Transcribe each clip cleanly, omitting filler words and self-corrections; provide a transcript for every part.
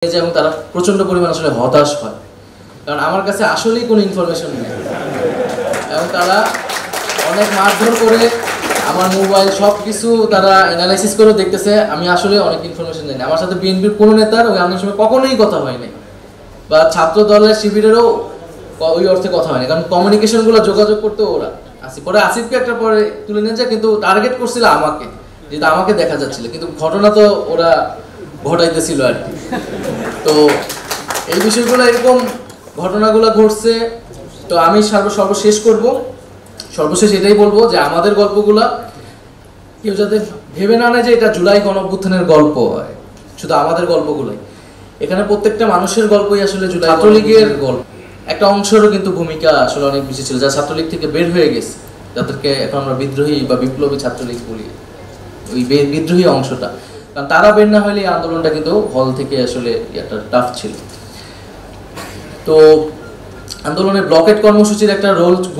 এবং তারা প্রচন্ড পরিমাণ আসলে হতাশ হয়, কারণ আমার কাছে আসলেই কোনো ইনফরমেশন নেই এবং তারা অনেক মারধর করে আমার মোবাইল সব কিছু তারা অ্যানালাইসিস করে দেখতেছে আমি আসলে অনেক ইনফরমেশন জানি। আমার সাথে বিএনপির কোনো নেতার ওই আন্দোলনের সময় কখনোই কথা হয়নি বা ছাত্র দলের শিবিরেরও ওই অর্থে কথা হয়নি, কারণ কমিউনিকেশনগুলো যোগাযোগ করতে ওরা পরে আসিফকে একটা পরে তুলে নিয়ে যায়, কিন্তু টার্গেট করছিল আমাকে, যেটা আমাকে দেখা যাচ্ছিল, কিন্তু ঘটনা তো ওরা ঘটাইতেছিল আর কি। তো এই বিষয়গুলো এরকম ঘটনাগুলো ঘটছে। তো আমি সর্বশেষ এটাই বলবো যে আমাদের গল্পগুলা কেউ যাতে ভেবে না নেয় যে এটা জুলাই গণঅভ্যুত্থানের গল্প হয়, শুধু আমাদের গল্পগুলোই। এখানে প্রত্যেকটা মানুষের গল্পই আসলে জুলাই ছাত্রলীগের গল্প। একটা অংশেরও কিন্তু ভূমিকা আসলে অনেক বেশি ছিল, যারা ছাত্রলীগ থেকে বের হয়ে গেছে, যাদেরকে এখন আমরা বিদ্রোহী বা বিপ্লবী ছাত্রলীগ বলি, ওই বিদ্রোহী অংশটা, কারণ তারা বের না হলে এই আন্দোলনটা কিন্তু হল থেকে আসলে একটা টাফ ছিল। তো আন্দোলনে ব্লকেট কর্মসূচির একটা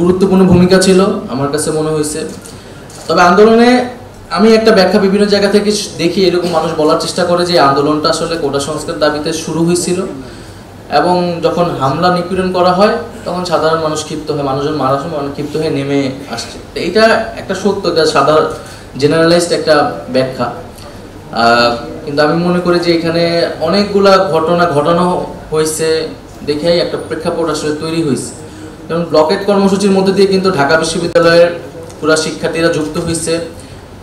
গুরুত্বপূর্ণ ভূমিকা ছিল আমার কাছে মনে হয়েছে। তবে আন্দোলনে আমি একটা ব্যাখ্যা বিভিন্ন জায়গা থেকে দেখি, এরকম মানুষ বলার চেষ্টা করে যে আন্দোলনটা আসলে কোটা সংস্কার দাবিতে শুরু হয়েছিল এবং যখন হামলা নিপীড়ন করা হয় তখন সাধারণ মানুষ ক্ষিপ্ত হয়, মানুষজন মারার সময় অনেক ক্ষিপ্ত হয়ে নেমে আসছে। এইটা একটা সত্য, এটা সাধারণ জেনারেলাইজড একটা ব্যাখ্যা, কিন্তু আমি মনে করি যে এখানে অনেকগুলা ঘটনা ঘটানো হয়েছে দেখেই একটা প্রেক্ষাপট আসলে তৈরি হয়েছে। যেমন ব্লকেট কর্মসূচির মধ্যে দিয়ে কিন্তু ঢাকা বিশ্ববিদ্যালয়ের পুরা শিক্ষার্থীরা যুক্ত হয়েছে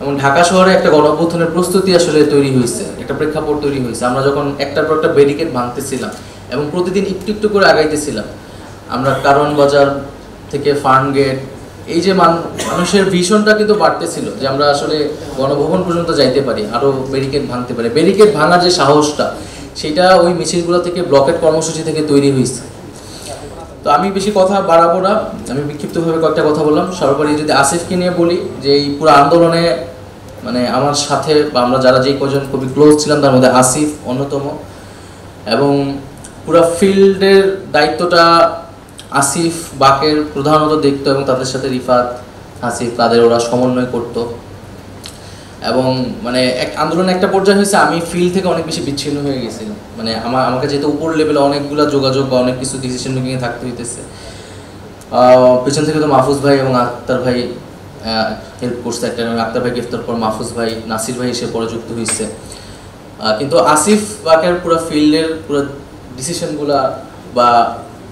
এবং ঢাকা শহরে একটা গণঅভ্যুত্থানের প্রস্তুতি আসলে তৈরি হয়েছে, একটা প্রেক্ষাপট তৈরি হয়েছে। আমরা যখন একটার পর একটা ব্যারিকেড ভাঙতেছিলাম এবং প্রতিদিন একটু একটু করে আগাইতেছিলাম, আমরা কারণ বাজার থেকে ফার্ম গেট, এই যে মানুষের ভিশনটা কিন্তু বাড়তেছিল যে আমরা আসলে গণভবন পর্যন্ত যাইতে পারি, আরো ব্যারিকেড ভাঙতে পারি। ব্যারিকেড ভাঙার যে সাহসটা, সেটা ওই মিছিলগুলো থেকে, ব্লকেট কর্মসূচি থেকে তৈরি হয়েছে। তো আমি বেশি কথা বাড়াবো না, আমি বিক্ষিপ্তভাবে কয়েকটা কথা বললাম। সর্বোপরি যদি আসিফকে নিয়ে বলি, যে এই পুরো আন্দোলনে মানে আমার সাথে বা আমরা যারা যেই কজন খুবই ক্লোজ ছিলাম তার মধ্যে আসিফ অন্যতম, এবং পুরো ফিল্ডের দায়িত্বটা আসিফ বাকের প্রধানত দেখতো এবং তাদের সাথে রিফাত, আসিফ, তাদের ওরা সমন্বয় করতো। এবং মানে আন্দোলনে একটা পর্যায়ে হয়েছে আমি ফিল্ড থেকে অনেক বেশি বিচ্ছিন্ন হয়ে গেছিলাম, মানে আমাকে যেহেতু উপর লেভেলে অনেকগুলো যোগাযোগ বা অনেক কিছু ডিসিশন মেকিংয়ে থাকতে হইতেছে। পেছন থেকে তো মাহফুজ ভাই এবং আক্তার ভাই হেল্প করছে, একটা আক্তার ভাই গ্রেফতার পর মাহফুজ ভাই, নাসির ভাই এসে পরে যুক্ত হয়েছে, কিন্তু আসিফ বাকের পুরো ফিল্ডের পুরো ডিসিশনগুলা বা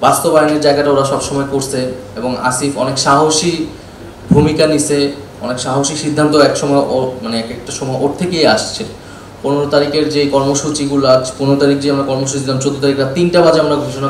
বাস্তবায়নের জায়গাটা ওরা সবসময় করছে এবং আসিফ অনেক সাহসী ভূমিকা নিছে, অনেক সাহসী সিদ্ধান্ত একসময় মানে একটা সময় ওর থেকেই আসছে। 15 তারিখের যে কর্মসূচিগুলো, 15 তারিখ যে আমরা কর্মসূচি দিলাম, 14 তারিখ রাত 3টা বাজে আমরা ঘোষণা